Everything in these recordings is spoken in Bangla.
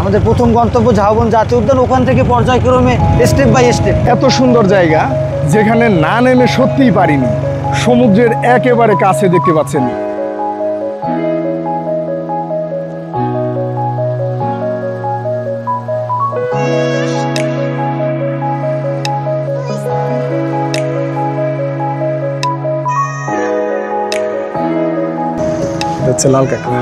আমাদের প্রথম গন্তব্য ঝাউবন জাতীয় উদ্যান, ওখান থেকে পর্যায়ক্রমে স্টেপ বাই স্টেপ। এত সুন্দর জায়গা যেখানে না নেমে সত্যিই পারিনি, সমুদ্রের একেবারে কাছে দেখতে পাচ্ছেন। হচ্ছে লাল কাঁকড়া।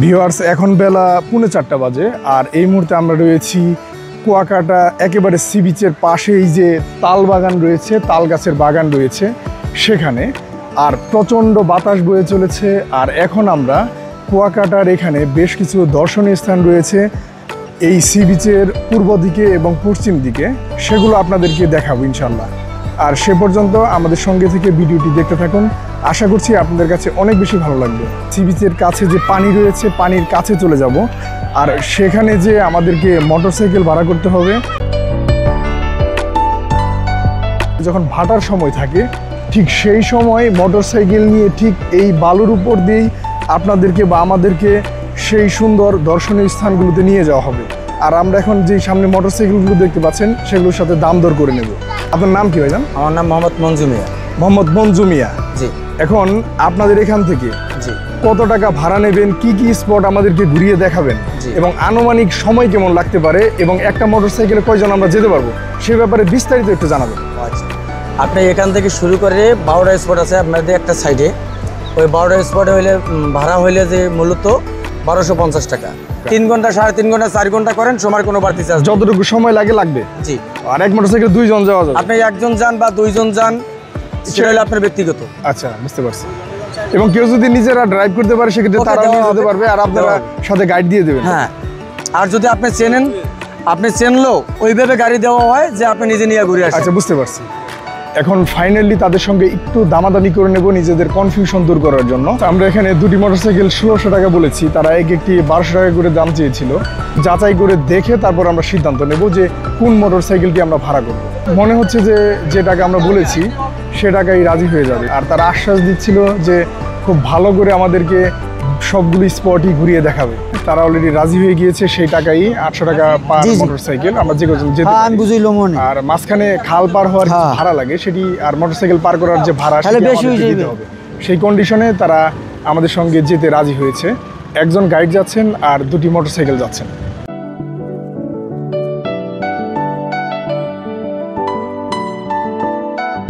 ভিউয়ার্স, এখন বেলা 3:45 বাজে, আর এই মুহূর্তে আমরা রয়েছি কুয়াকাটা একেবারে সি বিচের পাশেই যে তাল বাগান রয়েছে, তাল গাছের বাগান রয়েছে সেখানে। আর প্রচণ্ড বাতাস বয়ে চলেছে। আর এখন আমরা কুয়াকাটার এখানে বেশ কিছু দর্শনীয় স্থান রয়েছে এই সি বিচের পূর্ব দিকে এবং পশ্চিম দিকে, সেগুলো আপনাদেরকে দেখাবো ইনশাল্লাহ। আর সে পর্যন্ত আমাদের সঙ্গে থেকে ভিডিওটি দেখতে থাকুন, আশা করছি আপনাদের কাছে অনেক বেশি ভালো লাগবে। সি বিচের কাছে যে পানি রয়েছে, পানির কাছে চলে যাব, আর সেখানে যে আমাদেরকে মোটরসাইকেল ভাড়া করতে হবে। যখন ভাটার সময় থাকে ঠিক সেই সময় মোটরসাইকেল নিয়ে ঠিক এই বালুর উপর দিয়েই আপনাদেরকে বা আমাদেরকে সেই সুন্দর দর্শনীয় স্থানগুলোতে নিয়ে যাওয়া হবে। আর আমরা এখন যে সামনে মোটরসাইকেলগুলো দেখতে পাচ্ছেন সেগুলোর সাথে দাম দর করে নেব। আপনার নাম কি ভাইজান? আমার নাম মোহাম্মদ মঞ্জু মিয়া। মোহাম্মদ মঞ্জু মিয়া। জি। এখন আপনাদের এখান থেকে জি কত টাকা ভাড়া নেবেন, কি কি স্পট আমাদেরকে ঘুরিয়ে দেখাবেন, এবং আনুমানিক সময় কেমন লাগতে পারে, এবং একটা মোটরসাইকেলে কয়জন আমরা যেতে পারবো সে ব্যাপারে বিস্তারিত একটু জানাবেন। আচ্ছা, আপনি এখান থেকে শুরু করে 12টা স্পট আছে আপনাদের একটা সাইডে। ওই 12টা স্পটে হইলে ভাড়া হইলে যে মূলত 1250 টাকা। 3 ঘন্টা, 3.5 ঘন্টা, 4 ঘন্টা করেন, সময় কোনো বাড়তি চার্জ যতটুকু সময় লাগে লাগবে। জি। আর এক মোটরসাইকেলে 2 জন যাওয়া যাবে? আপনি একজন যান বা 2 জন যান, সেটা হলে আপনার ব্যক্তিগত। আচ্ছা, বুঝতে পারছি। এবং কেউ যদি নিজেরা ড্রাইভ করতে পারে সেক্ষেত্রে তারা নিয়ে যেতে পারবে, আর আপনারা সাথে গাইড দিয়ে দেবেন। হ্যাঁ, আর যদি আপনি চেনেন, আপনি চেনলো ওইভাবে গাড়ি দেওয়া হয় যে আপনি নিজে নিয়ে ঘুরে আসেন। আচ্ছা, বুঝতে পারছি। এখন ফাইনালি তাদের সঙ্গে একটু দামাদামি করে নেব নিজেদের কনফিউশন দূর করার জন্য। আমরা এখানে দুটি মোটরসাইকেল 1600 টাকা বলেছি, তারা একটি 1200 টাকা করে দাম চেয়েছিল। যাচাই করে দেখে তারপর আমরা সিদ্ধান্ত নেব যে কোন মোটরসাইকেলটি আমরা ভাড়া করব। মনে হচ্ছে যে টাকা আমরা বলেছি সে টাকাই রাজি হয়ে যাবে। আর তারা আশ্বাস দিচ্ছিল যে খুব ভালো করে আমাদেরকে সবগুলো স্পটই ঘুরিয়ে দেখাবে। তারা অলরেডি রাজি হয়ে গিয়েছে, সেই টাকাই 800 টাকা পার মোটরসাইকেল আমরা যে কজন যেতে পারি। আমি বুঝিলাম। আর মাঝখানে খাল পার হওয়ার ভাড়া লাগে, সেটি আর মোটরসাইকেল পার করার যে ভাড়া সেটি আমাদেরকে দিতে হবে। সেই কন্ডিশনে তারা আমাদের সঙ্গে যেতে রাজি হয়েছে। একজন গাইড যাচ্ছেন আর দুটি মোটরসাইকেল যাচ্ছেন।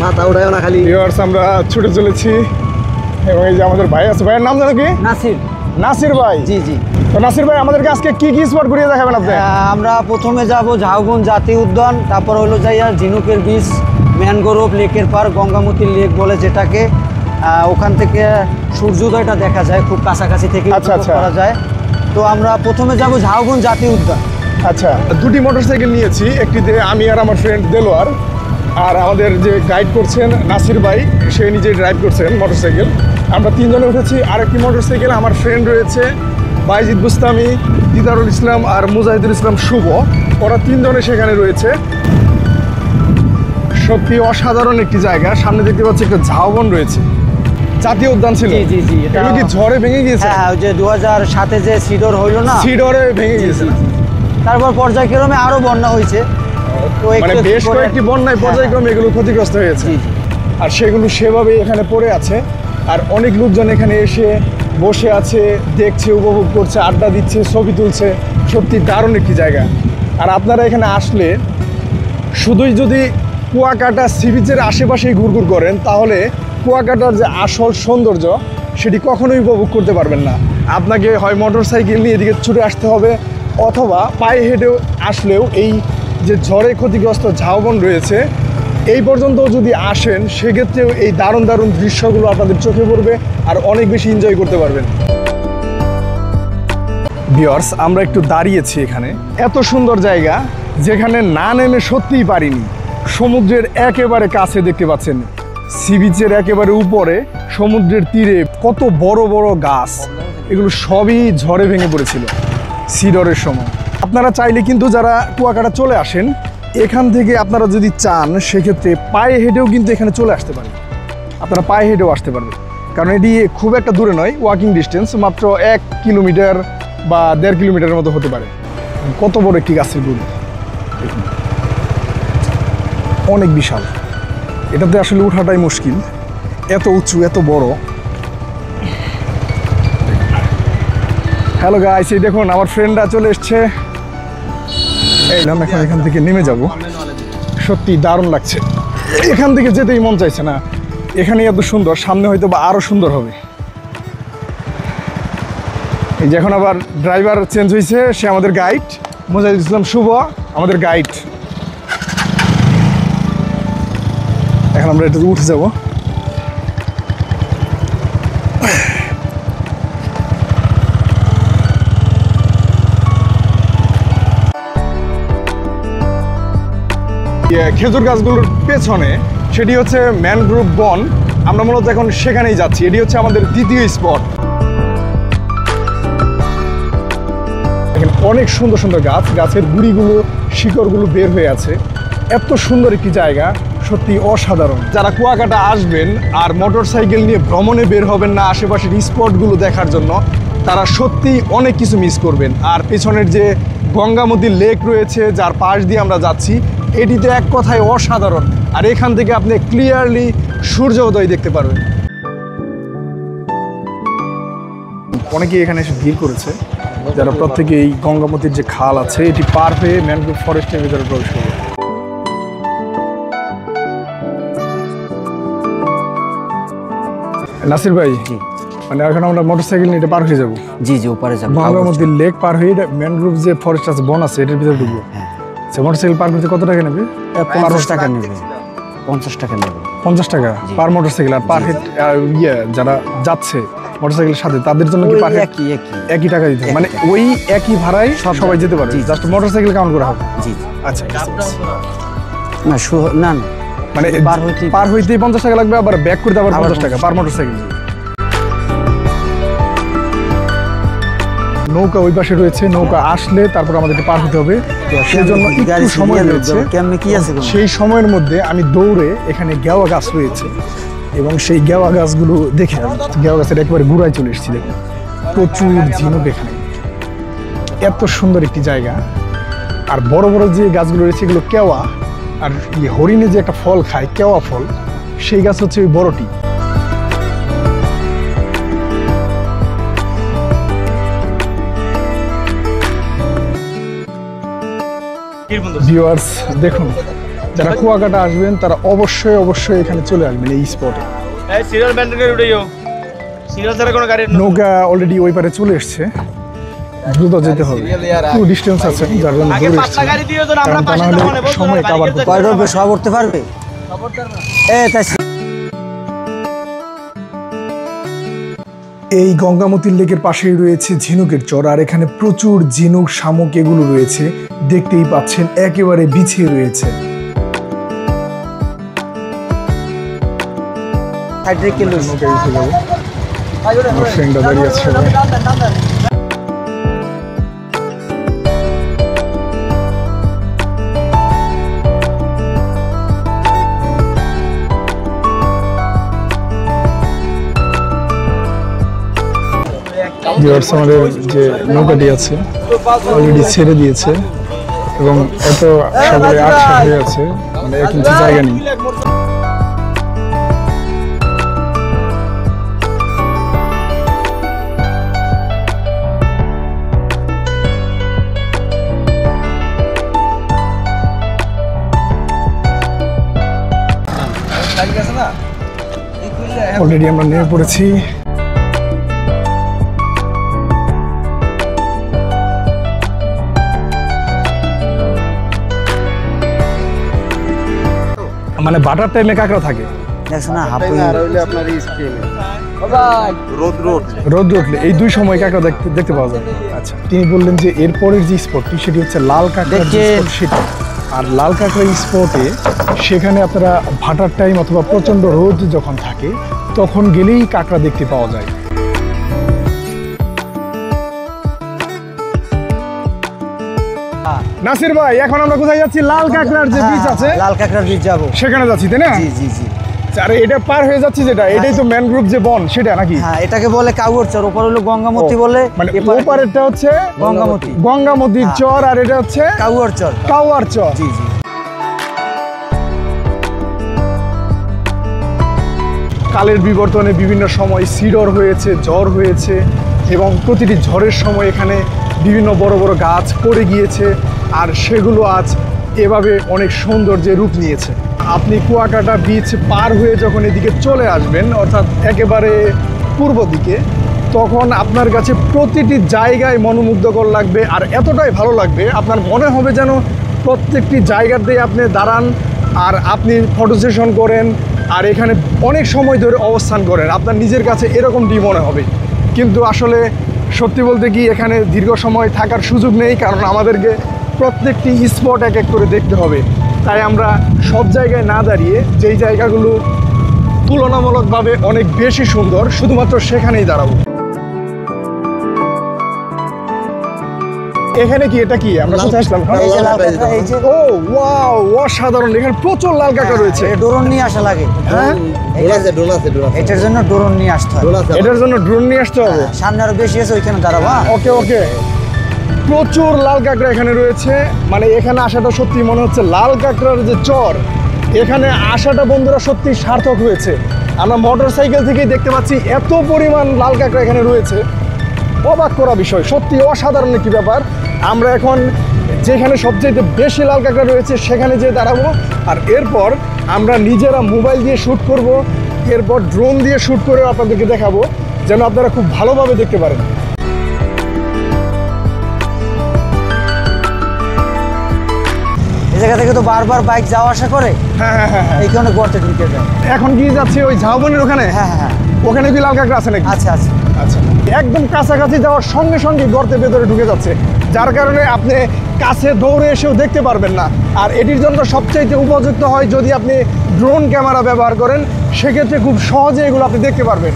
মাথা উঠায়ও না খালি। ভিউয়ার্স, আমরা ছুটে চলেছি, এবং এই যে আমাদের ভাই আছে। ভাইয়ের নাম জানো কি? নাসির। নাসির ভাই। জি জি। তো নাসির ভাই, আমাদেরকে আজকে কি কি স্পট ঘুরিয়ে দেখাবেন আপনি? আমরা প্রথমে যাব ঝাউবন জাতীয় উদ্যান, তারপর হলো যাইয়া ঝিনুকের বীচ, ম্যানগ্রোভ, লেকের পার্ক, গঙ্গামতি লেক বলে যেটাকে। ওখান থেকে সূর্যোদয়টা দেখা যায় খুব কাছাকাছি থেকে করা যায়। তো আমরা প্রথমে যাব ঝাউবন জাতীয় উদ্যান। আচ্ছা, দুটি মোটরসাইকেল নিয়েছি, একটিতে আমি আর আমার ফ্রেন্ড দেলোয়ার, আর আমাদের যে গাইড করছেন নাসির ভাই, সে নিজে ড্রাইভ করছেন মোটরসাইকেল। আমরা 3 জনে উঠেছি। আরেকটি মোটরসাইকেল আমার ফ্রেন্ড রয়েছে বাইজিদ বুস্তামি, দিদারুল ইসলাম আর মুজাহিদুল ইসলাম শুভ, ওরা 3 জনে সেখানে রয়েছে। সত্যি অসাধারণ একটি জায়গা। সামনে দেখতে পাচ্ছি একটা ঝাউবন রয়েছে, জাতীয় উদ্যান ছিল। জি জি জি। এটা কি ঝড়ে ভেঙে গিয়েছে? হ্যাঁ, ওই যে 2007-এ যে সিডর হইলো না, সিডরে ভেঙে গিয়েছে। তারপর পর্যায়ক্রমে আরো বন্যা হয়েছে। মানে বেশ কয়েকটি বন্যায় পর্যায়ক্রমে এগুলো ক্ষতিগ্রস্ত হয়েছে, আর সেগুলো সেভাবেই এখানে পড়ে আছে। আর অনেক লোকজন এখানে এসে বসে আছে, দেখছে, উপভোগ করছে, আড্ডা দিচ্ছে, ছবি তুলছে। সত্যি দারুণ একটি জায়গা। আর আপনারা এখানে আসলে শুধুই যদি কুয়াকাটা সি বিচের আশেপাশেই ঘুরঘুর করেন, তাহলে কুয়াকাটার যে আসল সৌন্দর্য সেটি কখনোই উপভোগ করতে পারবেন না। আপনাকে হয় মোটরসাইকেল নিয়ে এদিকে ছুটে আসতে হবে, অথবা পায়ে হেঁটেও আসলেও এই যে ঝড়ে ক্ষতিগ্রস্ত ঝাউবন রয়েছে এই পর্যন্ত যদি আসেন, সেক্ষেত্রেও এই দারুণ দারুণ দৃশ্যগুলো আপনাদের চোখে পড়বে আর অনেক বেশি এনজয় করতে পারবেন। ভিউয়ার্স, আমরা একটু দাঁড়িয়েছি এখানে। এত সুন্দর জায়গা যেখানে না নেমে সত্যিই পারিনি, সমুদ্রের একেবারে কাছে দেখতে পাচ্ছেন। সি বিচের একেবারে উপরে সমুদ্রের তীরে কত বড় বড় গাছ, এগুলো সবই ঝড়ে ভেঙে পড়েছিল সিডরের সময়। আপনারা চাইলে কিন্তু যারা কুয়াকাটা চলে আসেন, এখান থেকে আপনারা যদি চান সেক্ষেত্রে পায়ে হেঁটেও কিন্তু এখানে চলে আসতে পারেন। আপনারা পায়ে হেঁটেও আসতে পারবেন, কারণ এটি খুব একটা দূরে নয়, ওয়াকিং ডিস্টেন্স মাত্র 1 কিলোমিটার বা 1.5 কিলোমিটারের মতো হতে পারে। কত বড় একটি গাছের গুড়ি, দেখুন অনেক বিশাল। এটাতে আসলে ওঠাটাই মুশকিল, এত উঁচু এত বড়। হ্যালো গাইস, এই দেখুন আমার ফ্রেন্ডরা চলে এসছে। এখন এখান থেকে নেমে যাব। সত্যি দারুণ লাগছে, এখান থেকে যেতেই মন চাইছে না। এখানে এত সুন্দর, সামনে হয়তো বা আরো সুন্দর হবে। এই যে এখন আবার ড্রাইভার চেঞ্জ হয়েছে, সে আমাদের গাইড মোজাহিদুল ইসলাম শুভ, আমাদের গাইড। এখন আমরা এটা উঠে যাব। খেজুর গাছগুলোর পেছনে সেটি হচ্ছে ম্যানগ্রোভ বন। আমরা মূলত এখন সেখানেই যাচ্ছি। এটি হচ্ছে আমাদের দ্বিতীয় স্পট। এখানে অনেক সুন্দর সুন্দর গাছ, গাছের গুড়িগুলো শিকড়গুলো বের হয়ে আছে। এত সুন্দর একটি জায়গা, সত্যি অসাধারণ। যারা কুয়াকাটা আসবেন আর মোটর সাইকেল নিয়ে ভ্রমণে বের হবেন না আশেপাশের স্পটগুলো দেখার জন্য, তারা সত্যি অনেক কিছু মিস করবেন। আর পেছনের যে গঙ্গামতি লেক রয়েছে, যার পাশ দিয়ে আমরা যাচ্ছি, এটিতে এক কথায় অসাধারণ। আর এখান থেকে আপনি ক্লিয়ারলি সূর্য উদয় দেখতে পারবেন। অনেকেই এখানে এসে ভিড় করেছে, যারা প্রত্যেকে এই গঙ্গামতির যে খাল আছে এটি পার হয়ে ম্যানগ্রোভ ফরেস্টের ভিতরে প্রবেশ করবে। নাসির ভাই, মানে এখন আমরা মোটরসাইকেল নিয়ে এটা পার হয়ে যাবো? জি জি, ওপারে যাবো। গঙ্গামতির লেক পার হয়ে ম্যানগ্রোভ যে ফরেস্ট আছে, বন আছে, এটার ভিতরে ঢুকবো। মোটরসাইকেল পার করতে কত টাকা নেবে? 50 টাকা নেবে। 50 টাকা নেবে। 50 টাকা পার মোটরসাইকেল। আর পার হেড যারা যাচ্ছে মোটরসাইকেলের সাথে, তাদের জন্য কি পার হেড একই টাকা দিতে হবে? মানে ওই একই ভাড়ায় সবাই যেতে পারে, জাস্ট মোটরসাইকেল কাউন্ট করা হবে? জি। আচ্ছা, না না, মানে পার হইতেই 50 টাকা লাগবে, আবার ব্যাক করতে আবার 50 টাকা পার মোটরসাইকেল। নৌকা ওই পাশে রয়েছে, নৌকা আসলে তারপর আমাদেরকে পার হতে হবে। সেজন্য একটু সময় রয়েছে। সেই সময়ের মধ্যে আমি দৌড়ে, এখানে গেওয়া গাছ রয়েছে এবং সেই গেওয়া গাছগুলো দেখে, গেওয়া গাছের একেবারে গুড়ায় চলে এসেছি। দেখুন প্রচুর ঝিনুক এখানে, এত সুন্দর একটি জায়গা। আর বড় বড় যে গাছগুলো রয়েছে এগুলো কেওয়া। আর হরিণে যে একটা ফল খায়, কেওয়া ফল, সেই গাছ হচ্ছে ওই বড়টি। ভিউয়ার্স দেখুন, যারা কুয়াকাটা আসবেন তারা অবশ্যই অবশ্যই এখানে চলে আসবেন এই স্পটে। নৌকা অলরেডি ওই পারে চলে এসছে, দ্রুত যেতে হবে, একটু ডিস্টেন্স আছে, যার জন্য সময় কাভার করতে সব উঠতে পারবে। এই গঙ্গামতি লেকের পাশেই রয়েছে ঝিনুকের চর। আর এখানে প্রচুর ঝিনুক, শামুক এগুলো রয়েছে, দেখতেই পাচ্ছেন একেবারে বিছিয়ে রয়েছে। দাঁড়িয়ে আছে। আমাদের যে নৌকাটি আছে অলরেডি ছেড়ে দিয়েছে এবং এত সবাই আটকা হয়ে আছে, মানে 1 ইঞ্চি জায়গা নেই। অলরেডি আমরা নেমে পড়েছি। মানে বাটার টাইমে কাঁকড়া থাকে, রোদ উঠলে এই 2 সময় কাঁকড়া দেখতে পাওয়া যায়। আচ্ছা, তিনি বললেন যে এরপরের যে স্পটটি সেটি হচ্ছে লাল কাঁকড়ার স্পট, সেটা আর লাল কাঁকড়া স্পটে সেখানে আপনারা ভাটার টাইম অথবা প্রচণ্ড রোদ যখন থাকে তখন গেলেই কাঁকড়া দেখতে পাওয়া যায়। নাসির ভাই, এখন আমরা কোথায় যাচ্ছি? লাল কাঁকড়ার যে বীজ আছে, লাল কাঁকড়ার বীজ যাবো, সেখানে যাচ্ছি, তাই না? জি জি জি। আর এটা পার হয়ে যাচ্ছি যেটা, এটাই তো ম্যানগ্রোভ যে বন, সেটা নাকি? হ্যাঁ, এটাকে বলে কাউয়ার চর, ওপর হলো গঙ্গামতি বলে, মানে ওপারেরটা হচ্ছে গঙ্গামতি, গঙ্গামতির চর, আর এটা হচ্ছে কাউয়ার চর। কাউয়ার চর। জি জি। কালের বিবর্তনে বিভিন্ন সময় সিডর হয়েছে, ঝড় হয়েছে, এবং প্রতিটি ঝড়ের সময় এখানে বিভিন্ন বড় বড় গাছ পড়ে গিয়েছে, আর সেগুলো আজ এভাবে অনেক সৌন্দর্যের রূপ নিয়েছে। আপনি কুয়াকাটা বিচ পার হয়ে যখন এদিকে চলে আসবেন, অর্থাৎ একেবারে পূর্ব দিকে, তখন আপনার কাছে প্রতিটি জায়গায় মনোমুগ্ধকর লাগবে, আর এতটাই ভালো লাগবে আপনার মনে হবে যেন প্রত্যেকটি জায়গাতেই আপনি দাঁড়ান আর আপনি ফটো সেশন করেন, আর এখানে অনেক সময় ধরে অবস্থান করেন, আপনার নিজের কাছে এরকমটি মনে হবে। কিন্তু আসলে সত্যি বলতে কি, এখানে দীর্ঘ সময় থাকার সুযোগ নেই, কারণ আমাদেরকে প্রত্যেকটি স্পট এক এক করে দেখতে হবে। তাই আমরা সব জায়গায় না দাঁড়িয়ে যেই জায়গাগুলো তুলনামূলকভাবে অনেক বেশি সুন্দর, শুধুমাত্র সেখানেই দাঁড়াবো। এখানে কি, এটা কি আমরা কোথায় আসলাম? এই যে লাল কাঁকড়া, এই যে ও ওয়াও, অসাধারণ! এখানে প্রচুর লাল কাঁকড়া রয়েছে। ড্রোন নিয়ে আসা লাগে। হ্যাঁ, এটার জন্য ড্রোন নিয়ে আসতে হয়। এটার জন্য ড্রোন নিয়ে আসতে হবে। সামনে আরো বেশি আছে, ওইখানে দাঁড়াবো। ওকে ওকে। প্রচুর লাল কাঁকড়া এখানে রয়েছে, মানে এখানে আসাটা সত্যি মনে হচ্ছে লাল কাঁকড়ার যে চর, এখানে আসাটা বন্ধুরা সত্যি সার্থক হয়েছে। আমরা মোটর সাইকেল থেকেই দেখতে পাচ্ছি এত পরিমাণ লাল কাঁকড়া এখানে রয়েছে, অবাক করা বিষয়, সত্যি অসাধারণ একটি ব্যাপার। আমরা এখন যেখানে সবচেয়ে বেশি লাল কাঁকড়া রয়েছে সেখানে যেয়ে দাঁড়াবো, আর এরপর আমরা নিজেরা মোবাইল দিয়ে শ্যুট করব, এরপর ড্রোন দিয়ে শ্যুট করে আপনাদেরকে দেখাবো, যেন আপনারা খুব ভালোভাবে দেখতে পারেন। এই জায়গা থেকে তো বারবার বাইক যাওয়া আসা করে, হ্যাঁ হ্যাঁ হ্যাঁ। এই কারণে গর্তে ঢুকে যায়। এখন কি যাচ্ছে ওই ঝাউবনের ওখানে? হ্যাঁ হ্যাঁ, ওখানে কি লাল কাঁকড়া আছে নাকি? আচ্ছা আচ্ছা। আচ্ছা, একদম কাছাকাছি যাওয়ার সঙ্গে সঙ্গে গর্তের ভেতরে ঢুকে যাচ্ছে, যার কারণে আপনি কাছে দৌড়ে এসেও দেখতে পারবেন না। আর এটির জন্য সবচাইতে উপযুক্ত হয় যদি আপনি ড্রোন ক্যামেরা ব্যবহার করেন, সেক্ষেত্রে খুব সহজে এগুলো আপনি দেখতে পারবেন।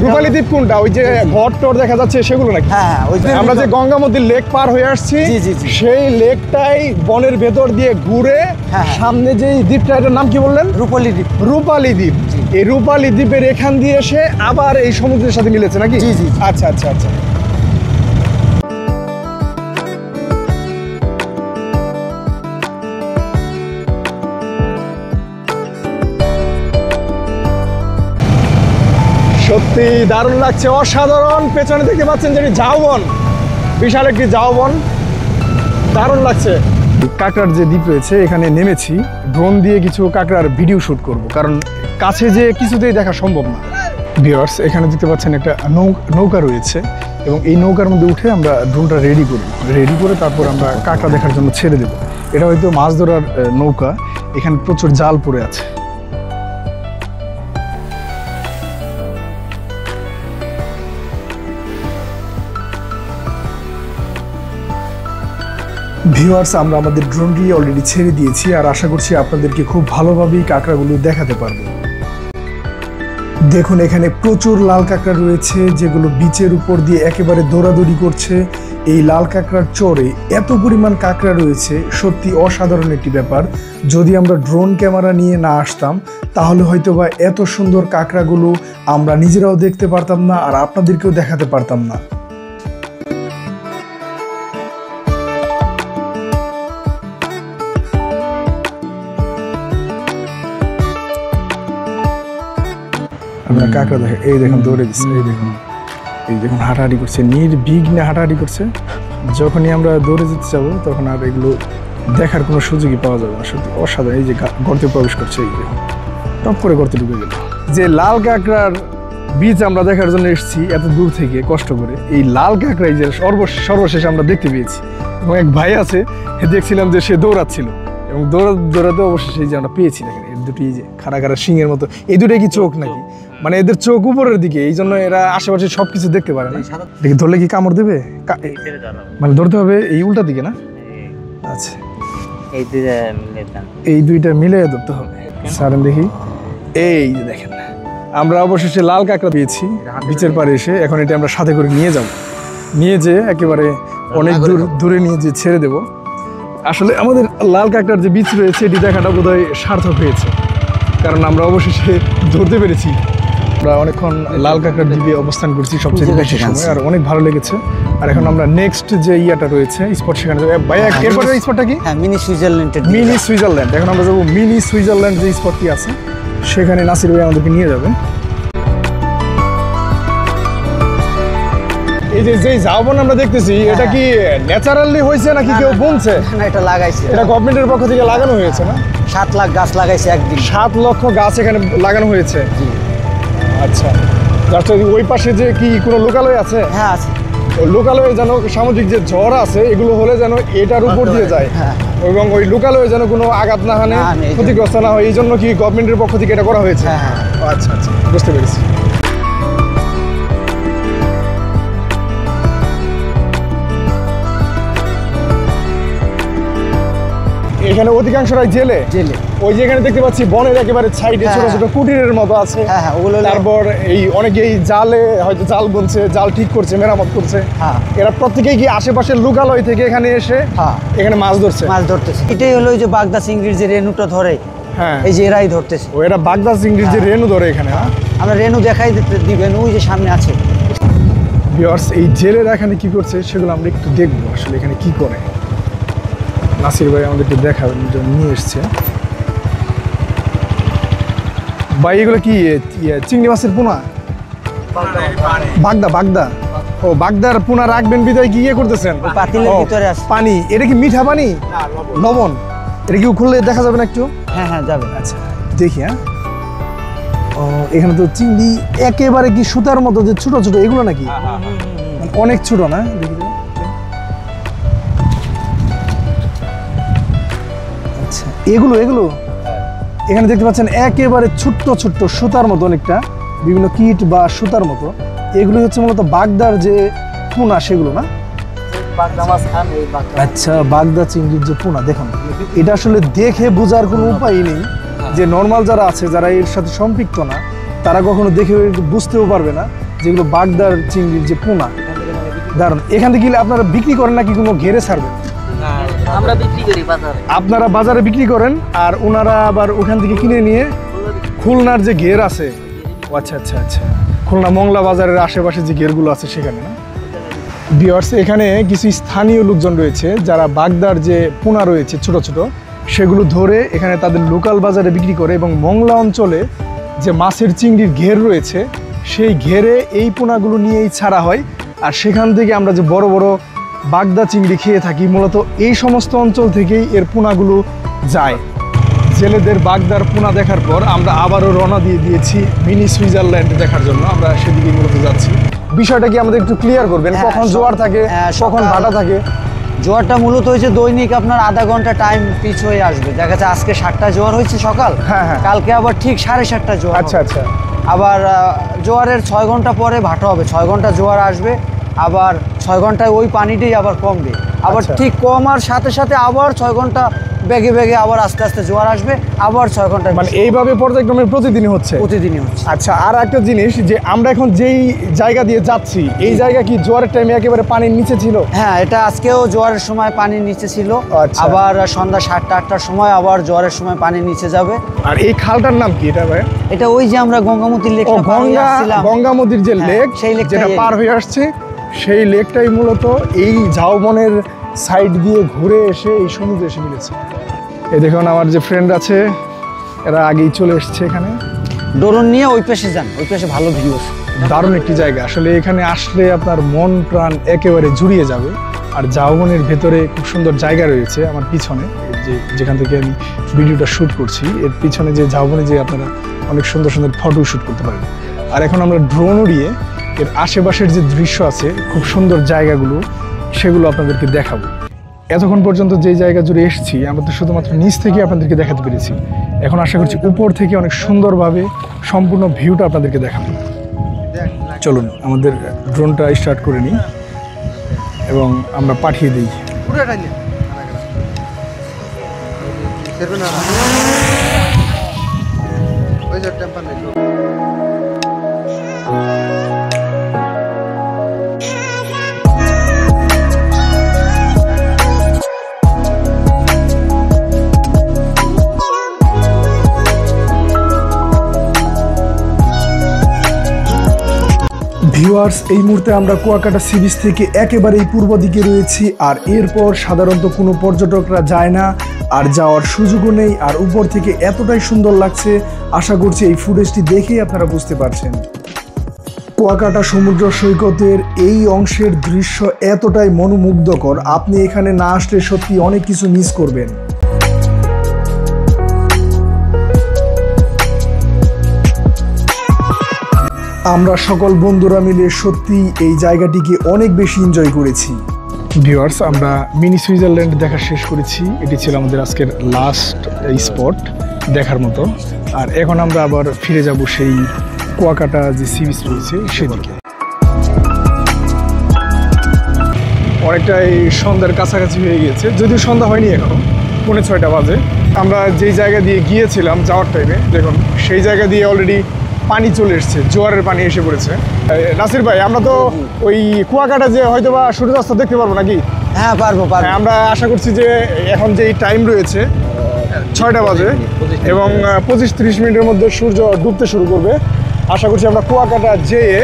রূপালী দ্বীপ কোনটা? ওই যে ঘর টর দেখা যাচ্ছে সেগুলো নাকি? হ্যাঁ, ওই যে আমরা যে গঙ্গামতির লেক পার হয়ে আসছি, জি, জি, জি। সেই লেকটাই বনের ভেতর দিয়ে ঘুরে হ্যাঁ। সামনে যেই দ্বীপটা, এটার নাম কি বললেন? রূপালী দ্বীপ। রূপালী দ্বীপ। এই রূপালী দ্বীপের এখান দিয়ে এসে আবার এই সমুদ্রের সাথে মিলেছে নাকি? জি, জি। আচ্ছা আচ্ছা আচ্ছা। সত্যি দারুণ লাগছে, অসাধারণ। পেছনে দেখতে পাচ্ছেন যে ঝাউবন, বিশাল একটি ঝাউবন, দারুণ লাগছে। কাঁকড়ার যে দ্বীপ রয়েছে এখানে নেমেছি, ড্রোন দিয়ে কিছু কাঁকড়ার ভিডিও শ্যুট করব, কারণ কাছে যে কিছুতেই দেখা সম্ভব না। ভিউয়ার্স, এখানে দেখতে পাচ্ছেন একটা নৌকা রয়েছে, এবং এই নৌকার মধ্যে উঠে আমরা ড্রোনটা রেডি করে তারপর আমরা কাঁকড়া দেখার জন্য ছেড়ে দেব। এটা হয়তো মাছ ধরার নৌকা, এখানে প্রচুর জাল পড়ে আছে। ভিউয়ার্স, আমরা আমাদের ড্রোনটি অলরেডি ছেড়ে দিয়েছি, আর আশা করছি আপনাদেরকে খুব ভালোভাবেই কাঁকড়াগুলো দেখাতে পারবো। দেখুন, এখানে প্রচুর লাল কাঁকড়া রয়েছে, যেগুলো বিচের উপর দিয়ে একেবারে দৌড়াদৌড়ি করছে। এই লাল কাঁকড়ার চরে এত পরিমাণ কাঁকড়া রয়েছে, সত্যি অসাধারণ একটি ব্যাপার। যদি আমরা ড্রোন ক্যামেরা নিয়ে না আসতাম, তাহলে হয়তোবা এত সুন্দর কাঁকড়াগুলো আমরা নিজেরাও দেখতে পারতাম না, আর আপনাদেরকেও দেখাতে পারতাম না। আমরা কাঁকড়া দেখে, এই দেখুন দৌড়ে দিচ্ছে, এই দেখুন হাঁটাহাঁটি করছে, নির্বিঘ্নে হাঁটাহাঁটি করছে। যখনই আমরা দৌড়ে যেতে যাবো তখন আর এগুলো দেখার কোনো সুযোগই পাওয়া যাবে না। সত্যি অসাধারণ। এই যে গর্তে প্রবেশ করছে, এই দেখুন টপ করে গর্তে ঢুকে গেল। যে লাল কাঁকড়ার বীজ আমরা দেখার জন্য এসেছি এত দূর থেকে কষ্ট করে, এই লাল কাঁকড়া এই যে সর্বশেষ আমরা দেখতে পেয়েছি। এবং এক ভাই আছে, দেখছিলাম যে সে দৌড়াচ্ছিল, এবং দৌড়াতে অবশেষে এই যে আমরা পেয়েছি। দেখেন এর দুটি যে খাড়া খাড়া শিঙের মতো, এই দুটোই কি চোখ নাকি? মানে এদের চোখ উপরের দিকে, এই জন্য এরা আশেপাশে সবকিছু দেখতে পারে না। দেখি ধরলে কি কামড় দেবে? মানে ধরতে হবে এই উল্টা দিকে না? আচ্ছা, এই দুইটা মিলে ধরতে হবে। সারেন দেখি, এই যে দেখেন আমরা অবশেষে লাল কাঁকড়া পেয়েছি বিচের পাড়ে এসে। এখন এটা আমরা সাথে করে নিয়ে যাব, নিয়ে যে একেবারে অনেক দূরে নিয়ে যে ছেড়ে দেব। আসলে আমাদের লাল কাঁকড়ার যে বীজ রয়েছে এটি দেখাটা বোধহয় সার্থক হয়েছে, কারণ আমরা অবশেষে ধরতে পেরেছি। আমরা অনেকক্ষণ লাল কাঁকড়ার দিকে অবস্থান করছি সবচেয়ে বেশি সময়, আর অনেক ভালো লেগেছে। আর এখন আমরা নেক্সট যে ইয়াটা রয়েছে স্পট, সেখানে যাবো। ভাইয়া এরপরে স্পটটা কি? হ্যাঁ, মিনি সুইজারল্যান্ডের মিনি সুইজারল্যান্ড। এখন আমরা যাবো মিনি সুইজারল্যান্ড যে স্পটটি আছে সেখানে। নাসির ভাই আমাদেরকে নিয়ে যাবে। এই যে যেই ঝাউবন আমরা দেখতেছি, এটা কি ন্যাচারালি হয়েছে নাকি কেউ বুনছে? না, এটা লাগাইছে, এটা গভর্নমেন্টের পক্ষ থেকে লাগানো হয়েছে না? 7 লাখ গাছ লাগাইছে একদিন। 7 লক্ষ গাছ এখানে লাগানো হয়েছে। আচ্ছা, জাস্ট ওই পাশে যে কি কোনো লোকালয় আছে? হ্যাঁ আছে। ওই লোকালয়ে যেন সামুদ্রিক যে ঝড় আছে এগুলো হলে যেন এটার উপর দিয়ে যায়, এবং ওই লোকালয়ে যেন কোনো আঘাত না হানে, ক্ষতিগ্রস্ত না হয়, এই জন্য কি গভর্নমেন্টের পক্ষ থেকে এটা করা হয়েছে? আচ্ছা আচ্ছা, বুঝতে পেরেছি। এখানে অধিকাংশরাই জেলে। ওই যে এখানে দেখতে পাচ্ছি বনের একেবারে সাইডে ছোট ছোট কুটিরের মতো আছে। তারপর এই অনেকেই জালে হয়তো জাল বুনছে, জাল ঠিক করছে, মেরামত করছে। এরা প্রত্যেকেই কি আশেপাশের লোকালয় থেকে এখানে এসে এখানে মাছ ধরতেছে। এটাই হলো ওই যে বাগদা চিংড়ির যে রেনুটা ধরে, হ্যাঁ এই যে এরাই ধরতেছে। ও এরা বাগদা চিংড়ির যে রেনু ধরে এখানে। আমরা রেনু দেখাই দিবেন, ওই যে সামনে আছে। ভিউয়ার্স, এই জেলেরা এখানে কি করছে সেগুলো আমরা একটু দেখবো, আসলে এখানে কি করে। নাসির ভাই আমাদেরকে দেখাবেন, নিয়ে এসছে। ভাই এগুলো কি চিংড়ি মাছের পোনা? বাগদা। ও বাগদার পোনা রাখবেন বিদায় কি করতেছেন? পাতিলের ভিতরে আছে পানি। এটা কি মিঠা পানি? লবণ। এটা কি খুললে দেখা যাবে না একটু? হ্যাঁ যাবে। আচ্ছা দেখি। হ্যাঁ, ও এখানে তো চিংড়ি একেবারে কি সুতার মতো যে ছোট ছোট এগুলো নাকি? অনেক ছোট না? দেখি। আচ্ছা, এগুলো এখানে দেখতে পাচ্ছেন একেবারে ছোট্ট ছোট্ট সুতার মতো, অনেকটা বিভিন্ন কিট বা সুতার মতো। এগুলো হচ্ছে মূলত বাগদার যে পোনা সেগুলো না? আচ্ছা, বাগদা চিংড়ির যে পোনা দেখুন, এটা আসলে দেখে বোঝার কোনো উপায় নেই যে নর্মাল যারা আছে, যারা এর সাথে সম্পৃক্ত না, তারা কখনো দেখে বুঝতেও পারবে না যেগুলো বাগদার চিংড়ির যে পোনা। দারুণ। এখান থেকে আপনারা বিক্রি করেন নাকি কোনো ঘেরে ছাড়বেন? আমরা বিক্রি করি বাজারে। আপনারা বাজারে বিক্রি করেন, আর ওনারা আবার ওখান থেকে কিনে নিয়ে খুলনার যে ঘের আছে। আচ্ছা আচ্ছা আচ্ছা, খুলনা মংলা বাজারের আশেপাশে যে ঘেরগুলো আছে সেখানে না? ভিউয়ার্স, এখানে কিছু স্থানীয় লোকজন রয়েছে যারা বাগদার যে পোনা রয়েছে ছোট ছোট, সেগুলো ধরে এখানে তাদের লোকাল বাজারে বিক্রি করে, এবং মংলা অঞ্চলে যে মাছের চিংড়ির ঘের রয়েছে সেই ঘেরে এই পোনাগুলো নিয়েই ছাড়া হয়। আর সেখান থেকে আমরা যে বড় বড় বাগদা চিংড়ি খেয়ে থাকি, মূলত এই সমস্ত অঞ্চল থেকেই এর পোনাগুলো যায়। জেলেদের বাগদার পোনা দেখার পর আমরা আবারও রওনা দিয়ে দিয়েছি মিনি সুইজারল্যান্ড দেখার জন্য। আমরা সেদিকে মূলত যাচ্ছি। বিষয়টা কি আমাদের একটু ক্লিয়ার করবেন? কখন জোয়ার থাকে, কখন ভাটা থাকে? জোয়ারটা মূলত হয়েছে দৈনিক আপনার আধা ঘন্টা টাইম পিছ হয়ে আসবে। দেখা যাচ্ছে আজকে 7টা জোয়ার হয়েছে সকাল, কালকে আবার ঠিক 7:30টা জোয়ার। আচ্ছা আচ্ছা। আবার জোয়ারের 6 ঘন্টা পরে ভাটা হবে, 6 ঘন্টা জোয়ার আসবে, আবার 6 ঘন্টায় ওই পানিটাই আবার কমবে। আবার ঠিক কমার সাথে সাথে আবার 6 ঘন্টা বেগে বেগে আবার আস্তে আস্তে জোয়ার আসবে, আবার 6 ঘন্টা। মানে এইভাবে পর্যায়ক্রমে প্রতিদিনই হচ্ছে? প্রতিদিনই হচ্ছে। আচ্ছা, আর একটা জিনিস, যে আমরা এখন যেই জায়গা দিয়ে যাচ্ছি, এই জায়গা কি জোয়ারের টাইমে একেবারে পানির নিচে ছিল? হ্যাঁ, এটা আজকেও জোয়ারের সময় পানির নিচে ছিল। আচ্ছা। আবার সন্ধ্যা 7টা-8টার সময় আবার জোয়ারের সময় পানির নিচে যাবে। আর এই খালটার নাম কি এটা ভাই? এটা ওই যে আমরা গঙ্গামতির লেক, গঙ্গামতির যে লেক, সেই লেক যেটা পার হয়ে আসছে, সেই লেকটাই মূলত এই ঝাউবনের সাইড দিয়ে ঘুরে এসে এই সমুদ্রে এসে মিলেছে। এই দেখুন আমার যে ফ্রেন্ড আছে, এরা আগেই চলে এসছে এখানে। ড্রোন নিয়ে ওই পাশে যান, ওই পাশে ভালো ভিউ আছে। দারুণ একটি জায়গা। আসলে এখানে আসলে আপনার মন প্রাণ একেবারে জুড়িয়ে যাবে। আর ঝাউবনের ভেতরে খুব সুন্দর জায়গা রয়েছে আমার পিছনে, যেখান থেকে আমি ভিডিওটা শ্যুট করছি, এর পিছনে যে ঝাউবনে যে আপনারা অনেক সুন্দর সুন্দর ফটো শ্যুট করতে পারেন। আর এখন আমরা ড্রোন উড়িয়ে এর আশেপাশের যে দৃশ্য আছে, খুব সুন্দর জায়গাগুলো, সেগুলো আপনাদেরকে দেখাবো। এতক্ষণ পর্যন্ত যে জায়গা জুড়ে এসেছি, আমরা তো শুধুমাত্র নিচ থেকে আপনাদেরকে দেখাতে পেরেছি। এখন আশা করছি উপর থেকে অনেক সুন্দরভাবে সম্পূর্ণ ভিউটা আপনাদেরকে দেখাবো। চলুন আমাদের ড্রোনটা স্টার্ট করে নিই এবং আমরা পাঠিয়ে দিই। ভিউয়ার্স, এই মুহূর্তে আমরা কুয়াকাটা সি বিচ থেকে একেবারেই পূর্ব দিকে রয়েছি। আর এরপর সাধারণত কোনো পর্যটকরা যায় না, আর যাওয়ার সুযোগও নেই। আর উপর থেকে এতটাই সুন্দর লাগছে, আশা করছি এই ফুটেজটি দেখেই আপনারা বুঝতে পারছেন। কুয়াকাটা সমুদ্র সৈকতের এই অংশের দৃশ্য এতটাই মনোমুগ্ধকর, আপনি এখানে না আসলে সত্যি অনেক কিছু মিস করবেন। আমরা সকল বন্ধুরা মিলে সত্যি এই জায়গাটিকে অনেক বেশি এনজয় করেছি। ভিউয়ার্স, আমরা মিনি সুইজারল্যান্ড দেখা শেষ করেছি। এটি ছিল আমাদের আজকের লাস্ট স্পট দেখার মতো। আর এখন আমরা আবার ফিরে যাব সেই কুয়াকাটা যে সি বিচ রয়েছে সেদিকে। অনেকটাই সন্ধ্যার কাছাকাছি হয়ে গিয়েছে, যদিও সন্ধ্যা হয়নি, এখনো 6:30 বাজে। আমরা যেই জায়গা দিয়ে গিয়েছিলাম যাওয়ার টাইমে, দেখুন সেই জায়গা দিয়ে অলরেডি পানি চলে এসছে, জোয়ারের পানি এসে পড়েছে। নাসির ভাই, আমরা তো ওই কুয়াকাটা যে হয়তো বা সূর্যাস্ত দেখতে পারবো নাকি? হ্যাঁ, পারবো। আমরা আশা করছি যে এখন যেই টাইম রয়েছে 6টা বাজে এবং 25-30 মিনিটের মধ্যে সূর্য ডুবতে শুরু করবে। আশা করছি আমরা কুয়াকাটা যেয়ে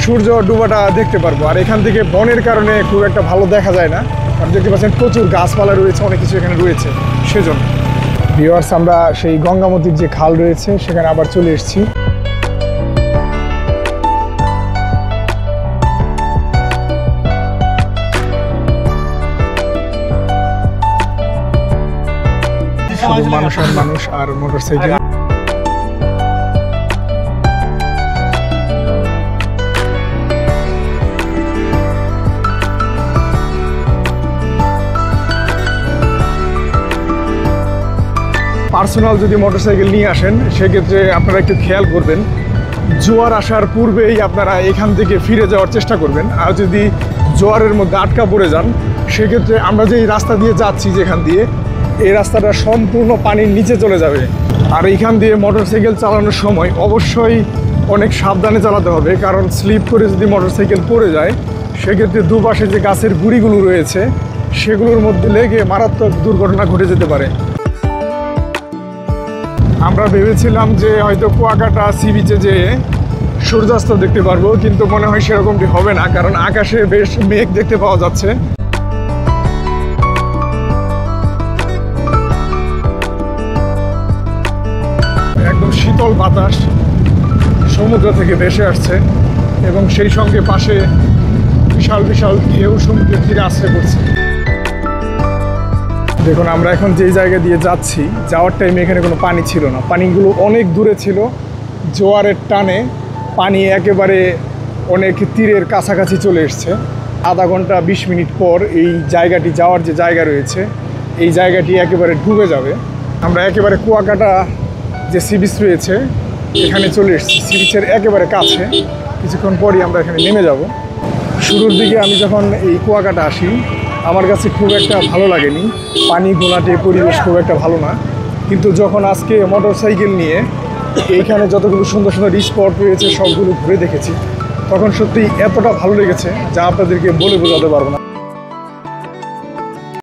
সূর্য ডুবাটা দেখতে পারবো। আর এখান থেকে বনের কারণে খুব একটা ভালো দেখা যায় না, আপনি দেখতে পাচ্ছেন প্রচুর গাছপালা রয়েছে, অনেক কিছু এখানে রয়েছে সেজন্য। ভিউয়ার্স, আমরা সেই গঙ্গামতির যে খাল রয়েছে সেখানে আবার চলে এসেছি। শুধু মানুষ আর মানুষ আর মোটরসাইকেল। পার্সোনাল যদি মোটরসাইকেল নিয়ে আসেন সেক্ষেত্রে আপনারা একটু খেয়াল করবেন, জোয়ার আসার পূর্বেই আপনারা এখান থেকে ফিরে যাওয়ার চেষ্টা করবেন। আর যদি জোয়ারের মধ্যে আটকা পড়ে যান সেক্ষেত্রে আমরা যেই রাস্তা দিয়ে যাচ্ছি, যেখান দিয়ে এই রাস্তাটা সম্পূর্ণ পানির নিচে চলে যাবে। আর এইখান দিয়ে মোটরসাইকেল চালানোর সময় অবশ্যই অনেক সাবধানে চালাতে হবে, কারণ স্লিপ করে যদি মোটরসাইকেল পড়ে যায় সেক্ষেত্রে দুপাশে যে গাছের গুঁড়িগুলো রয়েছে সেগুলোর মধ্যে লেগে মারাত্মক দুর্ঘটনা ঘটে যেতে পারে। আমরা ভেবেছিলাম যে হয়তো কুয়াকাটা সি বিচে যেয়ে সূর্যাস্ত দেখতে পারবো, কিন্তু মনে হয় সেরকমটি হবে না, কারণ আকাশে বেশ মেঘ দেখতে পাওয়া যাচ্ছে। একদম শীতল বাতাস সমুদ্র থেকে ভেসে আসছে এবং সেই সঙ্গে পাশে বিশাল বিশাল ঢেউ সমুদ্রের তীরে আশ্রয় করছে। দেখুন, আমরা এখন যেই জায়গা দিয়ে যাচ্ছি, যাওয়ার টাইমে এখানে কোনো পানি ছিল না, পানিগুলো অনেক দূরে ছিল। জোয়ারের টানে পানি একেবারে অনেক তীরের কাছাকাছি চলে এসছে। আধা ঘন্টা 20 মিনিট পর এই জায়গাটি যাওয়ার যে জায়গা রয়েছে এই জায়গাটি একেবারে ডুবে যাবে। আমরা একেবারে কুয়াকাটা যে সি বিচ রয়েছে এখানে চলে এসেছি, সি বিচের একেবারে কাছে। কিছুক্ষণ পরই আমরা এখানে নেমে যাব। শুরুর দিকে আমি যখন এই কুয়াকাটা আসি আমার কাছে খুব একটা ভালো লাগেনি, পানি ঘোলাটে পরিবেশ খুব একটা ভালো না। কিন্তু যখন আজকে মোটরসাইকেল নিয়ে এইখানে যতগুলো সুন্দর সুন্দর স্পট রয়েছে সবগুলো ঘুরে দেখেছি, তখন সত্যি এতটা ভালো লেগেছে যা আপনাদেরকে বলে বোঝাতে পারবো না।